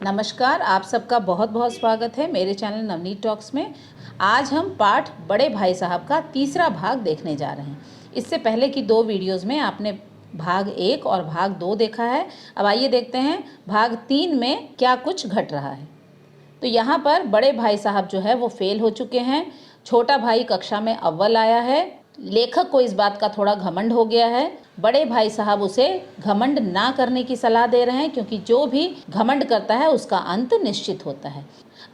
नमस्कार, आप सबका बहुत बहुत स्वागत है मेरे चैनल नवनीत टॉक्स में। आज हम पाठ बड़े भाई साहब का तीसरा भाग देखने जा रहे हैं। इससे पहले की दो वीडियोस में आपने भाग 1 और भाग 2 देखा है। अब आइए देखते हैं भाग 3 में क्या कुछ घट रहा है। तो यहाँ पर बड़े भाई साहब जो है वो फेल हो चुके हैं। छोटा भाई कक्षा में अव्वल आया है। लेखक को इस बात का थोड़ा घमंड हो गया है। बड़े भाई साहब उसे घमंड ना करने की सलाह दे रहे हैं, क्योंकि जो भी घमंड करता है उसका अंत निश्चित होता है।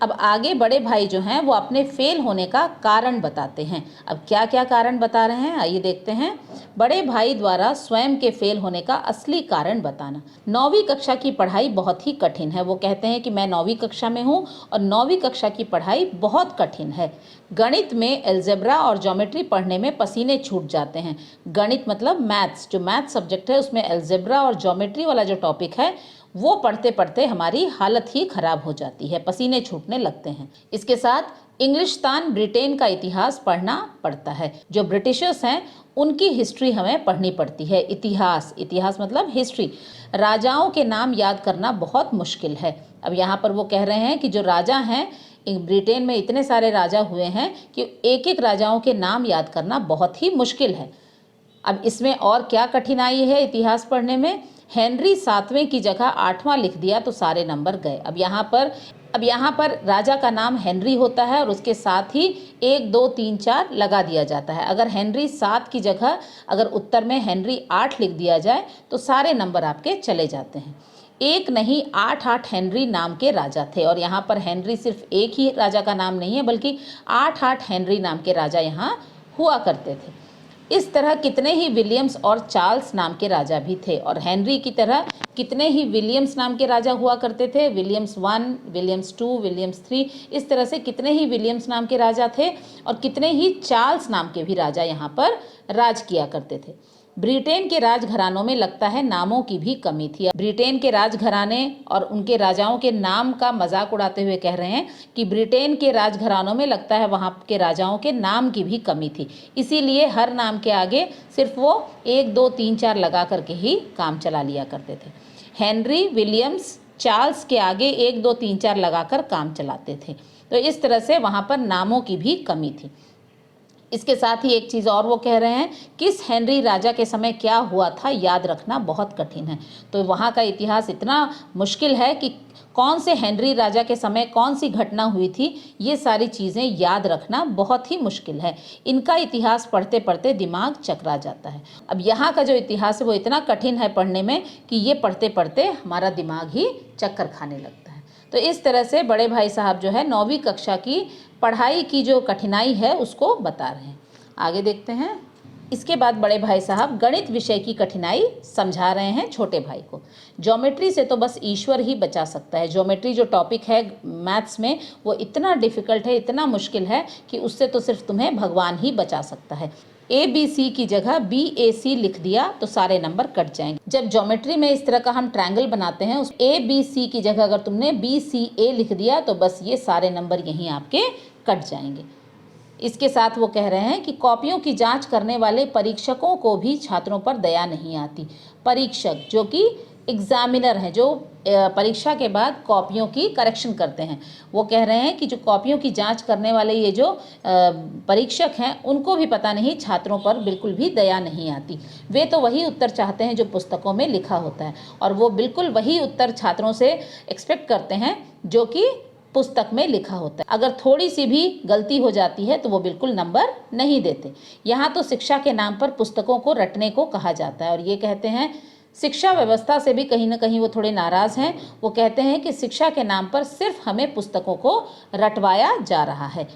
अब आगे बड़े भाई जो हैं वो अपने फेल होने का कारण बताते हैं। अब क्या क्या कारण बता रहे हैं आइए देखते हैं। बड़े भाई द्वारा स्वयं के फेल होने का असली कारण बताना। 9वीं कक्षा की पढ़ाई बहुत ही कठिन है। वो कहते हैं कि मैं 9वीं कक्षा में हूँ और 9वीं कक्षा की पढ़ाई बहुत कठिन है। गणित में अलजेब्रा और ज्योमेट्री पढ़ने में पसीने छूट जाते हैं। गणित मतलब मैथ्स, जो मैथ सब्जेक्ट है उसमें अलजेब्रा और ज्योमेट्री वाला जो टॉपिक है वो पढ़ते पढ़ते हमारी हालत ही खराब हो जाती है, पसीने छूटने लगते हैं। इसके साथ इंग्लिस्तान ब्रिटेन का इतिहास पढ़ना पड़ता है। जो ब्रिटिशर्स हैं उनकी हिस्ट्री हमें पढ़नी पड़ती है। इतिहास मतलब हिस्ट्री। राजाओं के नाम याद करना बहुत मुश्किल है। अब यहाँ पर वो कह रहे हैं कि जो राजा हैं, ब्रिटेन में इतने सारे राजा हुए हैं कि एक एक राजाओं के नाम याद करना बहुत ही मुश्किल है। अब इसमें और क्या कठिनाई है इतिहास पढ़ने में। हेनरी 7वें की जगह 8वां लिख दिया तो सारे नंबर गए। अब यहाँ पर राजा का नाम हेनरी होता है और उसके साथ ही 1 2 3 4 लगा दिया जाता है। अगर हेनरी 7 की जगह अगर उत्तर में हेनरी 8 लिख दिया जाए तो सारे नंबर आपके चले जाते हैं। एक नहीं 8 हेनरी नाम के राजा थे। और यहाँ पर हेनरी सिर्फ एक ही राजा का नाम नहीं है, बल्कि 8 हेनरी नाम के राजा यहाँ हुआ करते थे। इस तरह कितने ही विलियम्स और चार्ल्स नाम के राजा भी थे। और हेनरी की तरह कितने ही विलियम्स नाम के राजा हुआ करते थे। विलियम्स 1, विलियम्स 2, विलियम्स 3, इस तरह से कितने ही विलियम्स नाम के राजा थे और कितने ही चार्ल्स नाम के भी राजा यहाँ पर राज किया करते थे। ब्रिटेन के राजघरानों में लगता है नामों की भी कमी थी। ब्रिटेन के राजघराने और उनके राजाओं के नाम का मजाक उड़ाते हुए कह रहे हैं कि ब्रिटेन के राजघरानों में लगता है वहाँ के राजाओं के नाम की भी कमी थी, इसीलिए हर नाम के आगे सिर्फ वो 1 2 3 4 लगा करके ही काम चला लिया करते थे। हेनरी, विलियम्स, चार्ल्स के आगे 1 2 3 4 लगाकर काम चलाते थे। तो इस तरह से वहाँ पर नामों की भी कमी थी। इसके साथ ही एक चीज़ और वो कह रहे हैं, किस हेनरी राजा के समय क्या हुआ था याद रखना बहुत कठिन है। तो वहाँ का इतिहास इतना मुश्किल है कि कौन से हेनरी राजा के समय कौन सी घटना हुई थी, ये सारी चीज़ें याद रखना बहुत ही मुश्किल है। इनका इतिहास पढ़ते पढ़ते दिमाग चकरा जाता है। अब यहाँ का जो इतिहास है वो इतना कठिन है पढ़ने में कि ये पढ़ते पढ़ते हमारा दिमाग ही चक्कर खाने लगता है। तो इस तरह से बड़े भाई साहब जो है 9वीं कक्षा की पढ़ाई की जो कठिनाई है उसको बता रहे हैं। आगे देखते हैं। इसके बाद बड़े भाई साहब गणित विषय की कठिनाई समझा रहे हैं छोटे भाई को। ज्योमेट्री से तो बस ईश्वर ही बचा सकता है। ज्योमेट्री जो टॉपिक है मैथ्स में वो इतना डिफ़िकल्ट है, इतना मुश्किल है कि उससे तो सिर्फ तुम्हें भगवान ही बचा सकता है। ABC की जगह BAC लिख दिया तो सारे नंबर कट जाएंगे। जब ज्योमेट्री में इस तरह का हम ट्रायंगल बनाते हैं, उस ABC की जगह अगर तुमने BCA लिख दिया तो बस ये सारे नंबर यहीं आपके कट जाएंगे। इसके साथ वो कह रहे हैं कि कॉपियों की जांच करने वाले परीक्षकों को भी छात्रों पर दया नहीं आती। परीक्षक जो कि एग्जामिनर हैं, जो परीक्षा के बाद कॉपियों की करेक्शन करते हैं, वो कह रहे हैं कि जो कॉपियों की जांच करने वाले ये जो परीक्षक हैं उनको भी पता नहीं छात्रों पर बिल्कुल भी दया नहीं आती। वे तो वही उत्तर चाहते हैं जो पुस्तकों में लिखा होता है और वो बिल्कुल वही उत्तर छात्रों से एक्सपेक्ट करते हैं जो कि पुस्तक में लिखा होता है। अगर थोड़ी सी भी गलती हो जाती है तो वो बिल्कुल नंबर नहीं देते। यहाँ तो शिक्षा के नाम पर पुस्तकों को रटने को कहा जाता है और ये कहते हैं शिक्षा व्यवस्था से भी कहीं ना कहीं वो थोड़े नाराज़ हैं। वो कहते हैं कि शिक्षा के नाम पर सिर्फ हमें पुस्तकों को रटवाया जा रहा है।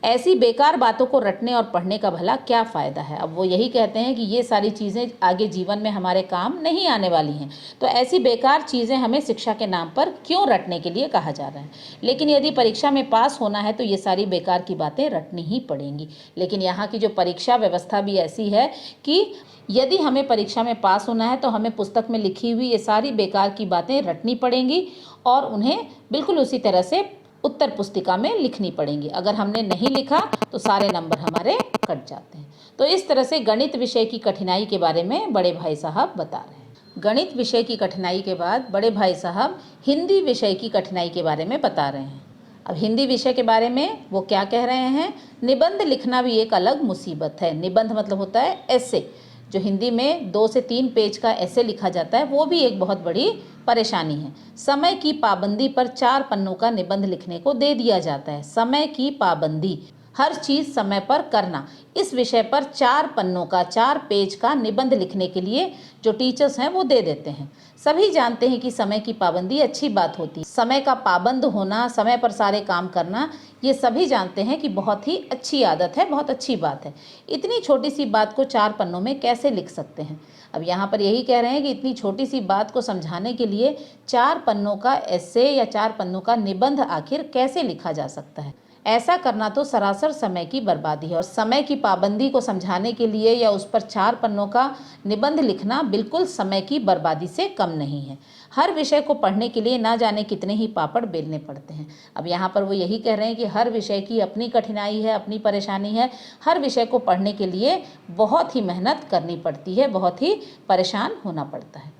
ऐसी बेकार बातों को रटने और पढ़ने का भला क्या फ़ायदा है। अब वो यही कहते हैं कि ये सारी चीज़ें आगे जीवन में हमारे काम नहीं आने वाली हैं, तो ऐसी बेकार चीज़ें हमें शिक्षा के नाम पर क्यों रटने के लिए कहा जा रहा है। लेकिन यदि परीक्षा में पास होना है तो ये सारी बेकार की बातें रटनी ही पड़ेंगी। लेकिन यहाँ की जो परीक्षा व्यवस्था भी ऐसी है कि यदि हमें परीक्षा में पास होना है तो हमें पुस्तक में लिखी हुई ये सारी बेकार की बातें रटनी पड़ेंगी और उन्हें बिल्कुल उसी तरह से उत्तर पुस्तिका में लिखनी पड़ेंगी। अगर हमने नहीं लिखा तो सारे नंबर हमारे कट जाते हैं। तो इस तरह से गणित विषय की कठिनाई के बारे में बड़े भाई साहब बता रहे हैं। गणित विषय की कठिनाई के बाद बड़े भाई साहब हिंदी विषय की कठिनाई के बारे में बता रहे हैं। अब हिंदी विषय के बारे में वो क्या कह रहे हैं, निबंध लिखना भी एक अलग मुसीबत है। निबंध मतलब होता है ऐसे, जो हिंदी में 2 से 3 पेज का ऐसे लिखा जाता है, वो भी एक बहुत बड़ी परेशानी है। समय की पाबंदी पर 4 पन्नों का निबंध लिखने को दे दिया जाता है। समय की पाबंदी, हर चीज़ समय पर करना, इस विषय पर 4 पन्नों का 4 पेज का निबंध लिखने के लिए जो टीचर्स हैं वो दे देते हैं। सभी जानते हैं कि समय की पाबंदी अच्छी बात होती है। समय का पाबंद होना, समय पर सारे काम करना, ये सभी जानते हैं कि बहुत ही अच्छी आदत है, बहुत अच्छी बात है। इतनी छोटी सी बात को 4 पन्नों में कैसे लिख सकते हैं। अब यहाँ पर यही कह रहे हैं कि इतनी छोटी सी बात को समझाने के लिए 4 पन्नों का एस्से या 4 पन्नों का निबंध आखिर कैसे लिखा जा सकता है। ऐसा करना तो सरासर समय की बर्बादी है। और समय की पाबंदी को समझाने के लिए या उस पर 4 पन्नों का निबंध लिखना बिल्कुल समय की बर्बादी से कम नहीं है। हर विषय को पढ़ने के लिए ना जाने कितने ही पापड़ बेलने पड़ते हैं। अब यहाँ पर वो यही कह रहे हैं कि हर विषय की अपनी कठिनाई है, अपनी परेशानी है। हर विषय को पढ़ने के लिए बहुत ही मेहनत करनी पड़ती है, बहुत ही परेशान होना पड़ता है।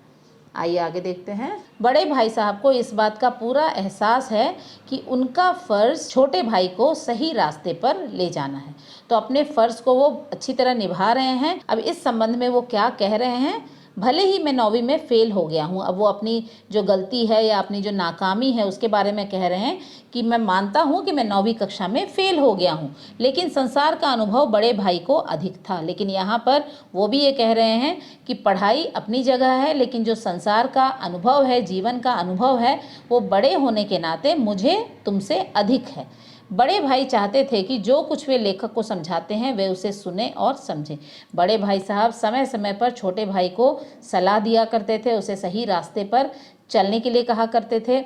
आइए आगे देखते हैं। बड़े भाई साहब को इस बात का पूरा एहसास है कि उनका फ़र्ज़ छोटे भाई को सही रास्ते पर ले जाना है, तो अपने फ़र्ज़ को वो अच्छी तरह निभा रहे हैं। अब इस संबंध में वो क्या कह रहे हैं, भले ही मैं 9वीं में फ़ेल हो गया हूँ। अब वो अपनी जो गलती है या अपनी जो नाकामी है उसके बारे में कह रहे हैं कि मैं मानता हूँ कि मैं 9वीं कक्षा में फ़ेल हो गया हूँ, लेकिन संसार का अनुभव बड़े भाई को अधिक था। लेकिन यहाँ पर वो भी ये कह रहे हैं कि पढ़ाई अपनी जगह है, लेकिन जो संसार का अनुभव है, जीवन का अनुभव है, वो बड़े होने के नाते मुझे तुमसे अधिक है। बड़े भाई चाहते थे कि जो कुछ वे लेखक को समझाते हैं वे उसे सुने और समझें। बड़े भाई साहब समय समय पर छोटे भाई को सलाह दिया करते थे, उसे सही रास्ते पर चलने के लिए कहा करते थे।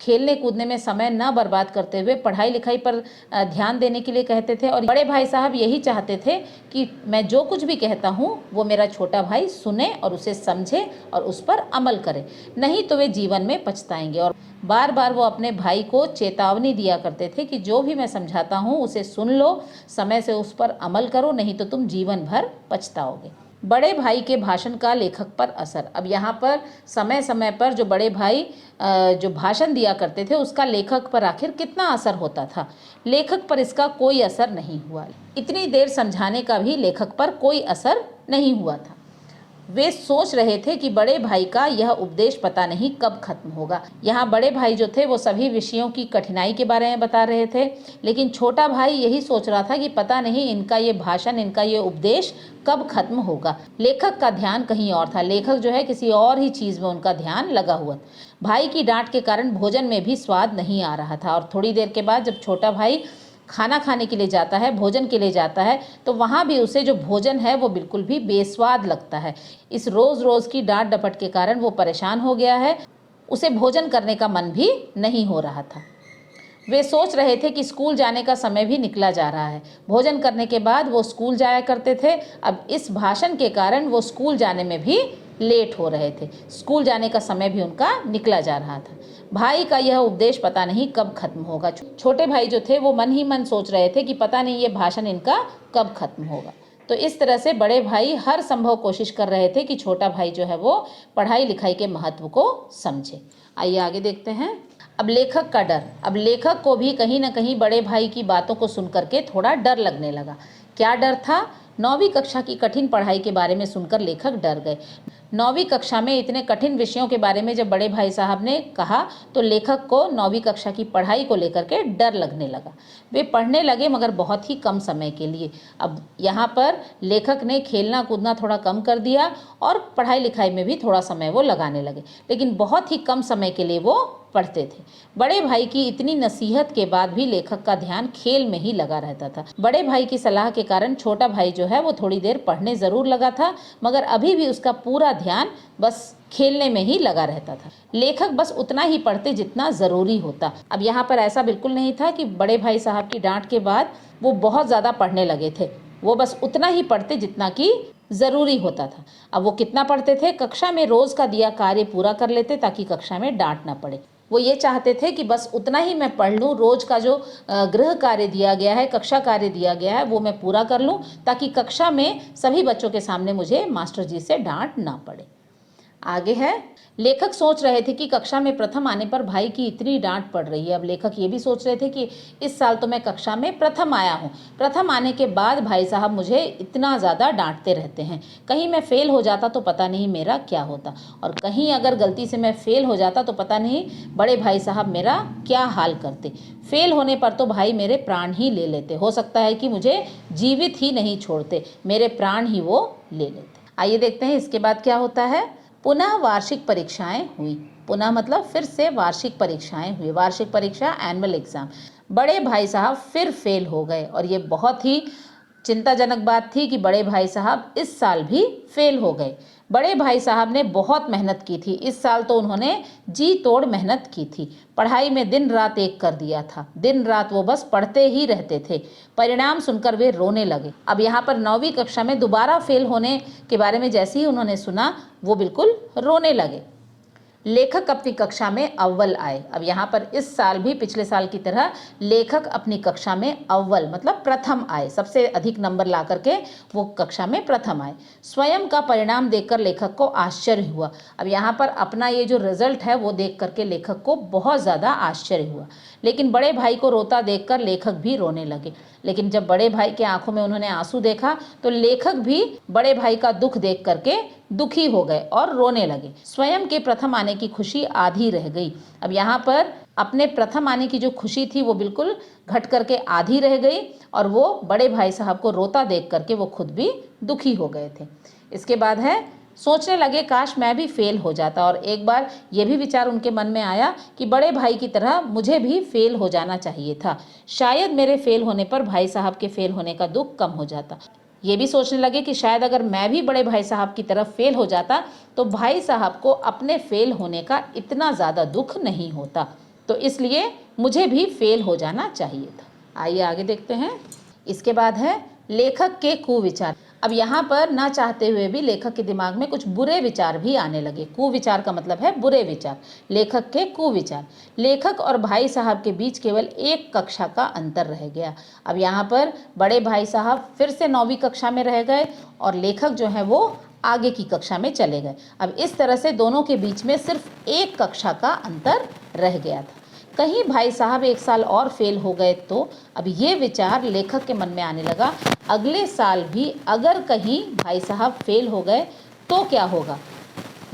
खेलने कूदने में समय न बर्बाद करते हुए पढ़ाई लिखाई पर ध्यान देने के लिए कहते थे। और बड़े भाई साहब यही चाहते थे कि मैं जो कुछ भी कहता हूँ वो मेरा छोटा भाई सुने और उसे समझे और उस पर अमल करे, नहीं तो वे जीवन में पछताएंगे। और बार बार वो अपने भाई को चेतावनी दिया करते थे कि जो भी मैं समझाता हूँ उसे सुन लो, समय से उस पर अमल करो, नहीं तो तुम जीवन भर पछताओगे। बड़े भाई के भाषण का लेखक पर असर। अब यहाँ पर समय समय पर जो बड़े भाई जो भाषण दिया करते थे उसका लेखक पर आखिर कितना असर होता था। लेखक पर इसका कोई असर नहीं हुआ। इतनी देर समझाने का भी लेखक पर कोई असर नहीं हुआ था। वे सोच रहे थे कि बड़े भाई का यह उपदेश पता नहीं कब खत्म होगा। यहाँ बड़े भाई जो थे वो सभी विषयों की कठिनाई के बारे में बता रहे थे, लेकिन छोटा भाई यही सोच रहा था कि पता नहीं इनका ये भाषण, इनका ये उपदेश कब खत्म होगा। लेखक का ध्यान कहीं और था। लेखक जो है किसी और ही चीज़ में उनका ध्यान लगा हुआ। भाई की डांट के कारण भोजन में भी स्वाद नहीं आ रहा था। और थोड़ी देर के बाद जब छोटा भाई खाना खाने के लिए जाता है, भोजन के लिए जाता है, तो वहाँ भी उसे जो भोजन है वो बिल्कुल भी बेस्वाद लगता है। इस रोज़ रोज़ की डांट डपट के कारण वो परेशान हो गया है। उसे भोजन करने का मन भी नहीं हो रहा था। वे सोच रहे थे कि स्कूल जाने का समय भी निकला जा रहा है। भोजन करने के बाद वो स्कूल जाया करते थे। अब इस भाषण के कारण वो स्कूल जाने में भी लेट हो रहे थे। स्कूल जाने का समय भी उनका निकला जा रहा था। भाई का यह उपदेश पता नहीं कब खत्म होगा। छोटे भाई जो थे वो मन ही मन सोच रहे थे कि पता नहीं ये भाषण इनका कब खत्म होगा। तो इस तरह से बड़े भाई हर संभव कोशिश कर रहे थे कि छोटा भाई जो है वो पढ़ाई लिखाई के महत्व को समझे। आइए आगे देखते हैं। अब लेखक का डर। अब लेखक को भी कहीं ना कहीं बड़े भाई की बातों को सुन करके थोड़ा डर लगने लगा। क्या डर था? 9वीं कक्षा की कठिन पढ़ाई के बारे में सुनकर लेखक डर गए। 9वीं कक्षा में इतने कठिन विषयों के बारे में जब बड़े भाई साहब ने कहा तो लेखक को 9वीं कक्षा की पढ़ाई को लेकर के डर लगने लगा। वे पढ़ने लगे मगर बहुत ही कम समय के लिए। अब यहाँ पर लेखक ने खेलना कूदना थोड़ा कम कर दिया और पढ़ाई लिखाई में भी थोड़ा समय वो लगाने लगे, लेकिन बहुत ही कम समय के लिए वो पढ़ते थे। बड़े भाई की इतनी नसीहत के बाद भी लेखक का ध्यान खेल में ही लगा रहता था। बड़े भाई की सलाह के कारण छोटा भाई जो है वो थोड़ी देर पढ़ने ज़रूर लगा था, मगर अभी भी उसका पूरा ध्यान बस खेलने में ही लगा रहता था। लेखक बस उतना ही पढ़ते जितना ज़रूरी होता। अब यहाँ पर ऐसा बिल्कुल नहीं था कि बड़े भाई साहब की डांट के बाद वो बहुत ज़्यादा पढ़ने लगे थे। वो बस उतना ही पढ़ते जितना कि ज़रूरी होता था। अब वो कितना पढ़ते थे? कक्षा में रोज़ का दिया कार्य पूरा कर लेते ताकि कक्षा में डांट ना पड़े। वो ये चाहते थे कि बस उतना ही मैं पढ़ लूँ, रोज़ का जो गृह कार्य दिया गया है, कक्षा कार्य दिया गया है, वो मैं पूरा कर लूँ ताकि कक्षा में सभी बच्चों के सामने मुझे मास्टर जी से डांट ना पड़े। आगे है, लेखक सोच रहे थे कि कक्षा में प्रथम आने पर भाई की इतनी डांट पड़ रही है। अब लेखक ये भी सोच रहे थे कि इस साल तो मैं कक्षा में प्रथम आया हूँ, प्रथम आने के बाद भाई साहब मुझे इतना ज़्यादा डांटते रहते हैं। कहीं मैं फ़ेल हो जाता तो पता नहीं मेरा क्या होता, और कहीं अगर गलती से मैं फ़ेल हो जाता तो पता नहीं बड़े भाई साहब मेरा क्या हाल करते। फ़ेल होने पर तो भाई मेरे प्राण ही ले लेते, हो सकता है कि मुझे जीवित ही नहीं छोड़ते, मेरे प्राण ही वो ले लेते। आइए देखते हैं इसके बाद क्या होता है। पुनः वार्षिक परीक्षाएं हुई। पुनः मतलब फिर से वार्षिक परीक्षाएं हुई। वार्षिक परीक्षा, एनुअल एग्जाम। बड़े भाई साहब फिर फेल हो गए, और ये बहुत ही चिंताजनक बात थी कि बड़े भाई साहब इस साल भी फेल हो गए। बड़े भाई साहब ने बहुत मेहनत की थी, इस साल तो उन्होंने जी तोड़ मेहनत की थी, पढ़ाई में दिन रात एक कर दिया था, दिन रात वो बस पढ़ते ही रहते थे। परिणाम सुनकर वे रोने लगे। अब यहाँ पर 9वीं कक्षा में दोबारा फेल होने के बारे में जैसे ही उन्होंने सुना, वो बिल्कुल रोने लगे। लेखक अपनी कक्षा में अव्वल आए। अब यहाँ पर इस साल भी पिछले साल की तरह लेखक अपनी कक्षा में अव्वल मतलब प्रथम आए, सबसे अधिक नंबर ला करके वो कक्षा में प्रथम आए। स्वयं का परिणाम देखकर लेखक को आश्चर्य हुआ। अब यहाँ पर अपना ये जो रिजल्ट है वो देख करके लेखक को बहुत ज़्यादा आश्चर्य हुआ। लेकिन बड़े भाई को रोता देखकर लेखक भी रोने लगे। लेकिन जब बड़े भाई के आंखों में उन्होंने आंसू देखा तो लेखक भी बड़े भाई का दुख देख करके दुखी हो गए और रोने लगे। स्वयं के प्रथम आने की खुशी आधी रह गई। अब यहाँ पर अपने प्रथम आने की जो खुशी थी वो बिल्कुल घट करके आधी रह गई, और वो बड़े भाई साहब को रोता देख करके वो खुद भी दुखी हो गए थे। इसके बाद है, सोचने लगे काश मैं भी फेल हो जाता, और एक बार ये भी विचार उनके मन में आया कि बड़े भाई की तरह मुझे भी फेल हो जाना चाहिए था। शायद मेरे फेल होने पर भाई साहब के फेल होने का दुख कम हो जाता। ये भी सोचने लगे कि शायद अगर मैं भी बड़े भाई साहब की तरफ फेल हो जाता तो भाई साहब को अपने फेल होने का इतना ज़्यादा दुख नहीं होता, तो इसलिए मुझे भी फेल हो जाना चाहिए था। आइए आगे देखते हैं। इसके बाद है लेखक के कुविचार। अब यहाँ पर ना चाहते हुए भी लेखक के दिमाग में कुछ बुरे विचार भी आने लगे। कुविचार का मतलब है बुरे विचार। लेखक के कुविचार। लेखक और भाई साहब के बीच केवल एक कक्षा का अंतर रह गया। अब यहाँ पर बड़े भाई साहब फिर से 9वीं कक्षा में रह गए और लेखक जो है वो आगे की कक्षा में चले गए। अब इस तरह से दोनों के बीच में सिर्फ एक कक्षा का अंतर रह गया था। कहीं भाई साहब एक साल और फेल हो गए तो अब ये विचार लेखक के मन में आने लगा, अगले साल भी अगर कहीं भाई साहब फेल हो गए तो क्या होगा।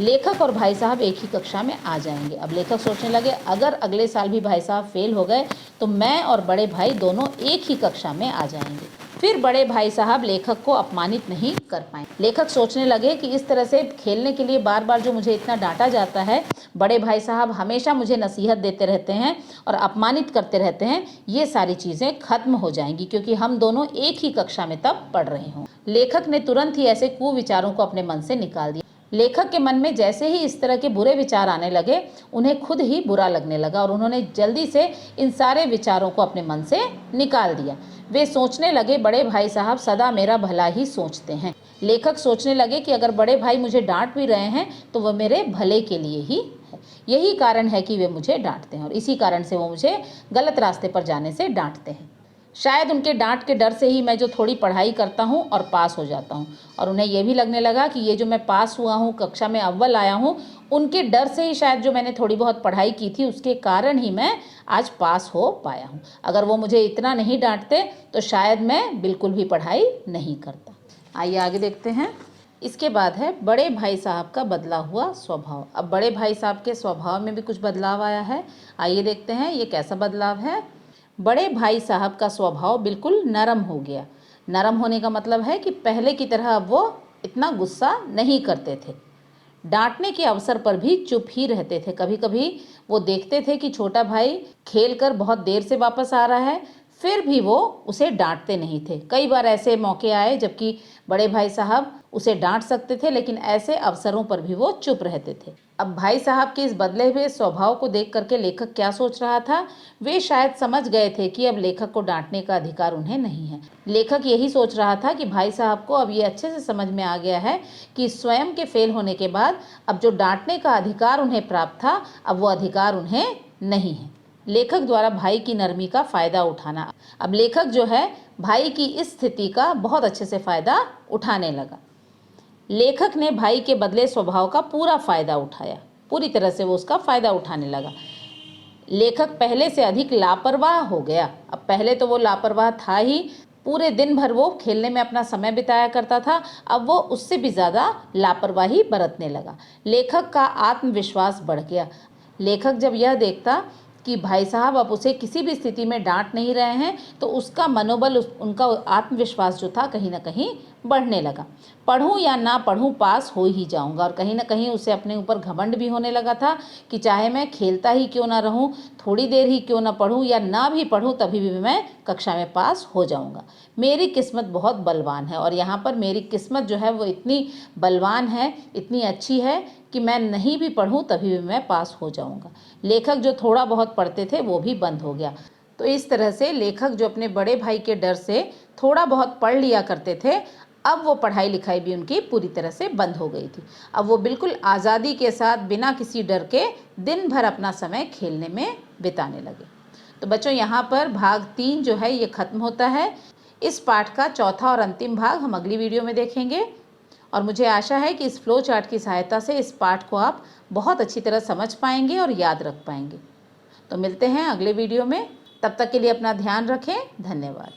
लेखक और भाई साहब एक ही कक्षा में आ जाएंगे। अब लेखक सोचने लगे अगर अगले साल भी भाई साहब फेल हो गए तो मैं और बड़े भाई दोनों एक ही कक्षा में आ जाएंगे, फिर बड़े भाई साहब लेखक को अपमानित नहीं कर पाए। लेखक सोचने लगे कि इस तरह से खेलने के लिए बार बार जो मुझे इतना डांटा जाता है, बड़े भाई साहब हमेशा मुझे नसीहत देते रहते हैं और अपमानित करते रहते हैं, ये सारी चीज़ें खत्म हो जाएंगी क्योंकि हम दोनों एक ही कक्षा में तब पढ़ रहे हों। लेखक ने तुरंत ही ऐसे कुविचारों को अपने मन से निकाल दिया। लेखक के मन में जैसे ही इस तरह के बुरे विचार आने लगे, उन्हें खुद ही बुरा लगने लगा और उन्होंने जल्दी से इन सारे विचारों को अपने मन से निकाल दिया। वे सोचने लगे बड़े भाई साहब सदा मेरा भला ही सोचते हैं। लेखक सोचने लगे कि अगर बड़े भाई मुझे डांट भी रहे हैं तो वह मेरे भले के लिए ही है, यही कारण है कि वे मुझे डांटते हैं और इसी कारण से वो मुझे गलत रास्ते पर जाने से डांटते हैं। शायद उनके डांट के डर से ही मैं जो थोड़ी पढ़ाई करता हूँ और पास हो जाता हूँ, और उन्हें यह भी लगने लगा कि ये जो मैं पास हुआ हूँ, कक्षा में अव्वल आया हूँ, उनके डर से ही शायद जो मैंने थोड़ी बहुत पढ़ाई की थी उसके कारण ही मैं आज पास हो पाया हूँ। अगर वो मुझे इतना नहीं डांटते तो शायद मैं बिल्कुल भी पढ़ाई नहीं करता। आइए आगे देखते हैं। इसके बाद है बड़े भाई साहब का बदला हुआ स्वभाव। अब बड़े भाई साहब के स्वभाव में भी कुछ बदलाव आया है। आइए देखते हैं ये कैसा बदलाव है। बड़े भाई साहब का स्वभाव बिल्कुल नरम हो गया। नरम होने का मतलब है कि पहले की तरह अब वो इतना गुस्सा नहीं करते थे। डांटने के अवसर पर भी चुप ही रहते थे। कभी कभी वो देखते थे कि छोटा भाई खेलकर बहुत देर से वापस आ रहा है, फिर भी वो उसे डांटते नहीं थे। कई बार ऐसे मौके आए जबकि बड़े भाई साहब उसे डांट सकते थे, लेकिन ऐसे अवसरों पर भी वो चुप रहते थे। अब भाई साहब के इस बदले हुए स्वभाव को देख करके लेखक क्या सोच रहा था, वे शायद समझ गए थे कि अब लेखक को डांटने का अधिकार उन्हें नहीं है। लेखक यही सोच रहा था कि भाई साहब को अब ये अच्छे से समझ में आ गया है कि स्वयं के फेल होने के बाद अब जो डांटने का अधिकार उन्हें प्राप्त था, अब वो अधिकार उन्हें नहीं है। लेखक द्वारा भाई की नरमी का फ़ायदा उठाना। अब लेखक जो है भाई की इस स्थिति का बहुत अच्छे से फ़ायदा उठाने लगा। लेखक ने भाई के बदले स्वभाव का पूरा फ़ायदा उठाया, पूरी तरह से वो उसका फ़ायदा उठाने लगा। लेखक पहले से अधिक लापरवाह हो गया। अब पहले तो वो लापरवाह था ही, पूरे दिन भर वो खेलने में अपना समय बिताया करता था, अब वो उससे भी ज़्यादा लापरवाही बरतने लगा। लेखक का आत्मविश्वास बढ़ गया। लेखक जब यह देखता कि भाई साहब अब उसे किसी भी स्थिति में डांट नहीं रहे हैं, तो उसका मनोबल, उनका आत्मविश्वास जो था कहीं ना कहीं बढ़ने लगा। पढ़ूं या ना पढ़ूं, पास हो ही जाऊंगा। और कहीं ना कहीं उसे अपने ऊपर घमंड भी होने लगा था कि चाहे मैं खेलता ही क्यों ना रहूं, थोड़ी देर ही क्यों ना पढ़ूं या ना भी पढ़ूं, तभी भी मैं कक्षा में पास हो जाऊंगा। मेरी किस्मत बहुत बलवान है। और यहाँ पर मेरी किस्मत जो है वो इतनी बलवान है, इतनी अच्छी है कि मैं नहीं भी पढ़ूं तभी भी मैं पास हो जाऊंगा। लेखक जो थोड़ा बहुत पढ़ते थे वो भी बंद हो गया। तो इस तरह से लेखक जो अपने बड़े भाई के डर से थोड़ा बहुत पढ़ लिया करते थे, अब वो पढ़ाई लिखाई भी उनकी पूरी तरह से बंद हो गई थी। अब वो बिल्कुल आज़ादी के साथ, बिना किसी डर के, दिन भर अपना समय खेलने में बिताने लगे। तो बच्चों, यहाँ पर भाग 3 जो है ये ख़त्म होता है। इस पाठ का चौथा और अंतिम भाग हम अगली वीडियो में देखेंगे। और मुझे आशा है कि इस फ्लो चार्ट की सहायता से इस पाठ को आप बहुत अच्छी तरह समझ पाएंगे और याद रख पाएंगे। तो मिलते हैं अगले वीडियो में। तब तक के लिए अपना ध्यान रखें। धन्यवाद।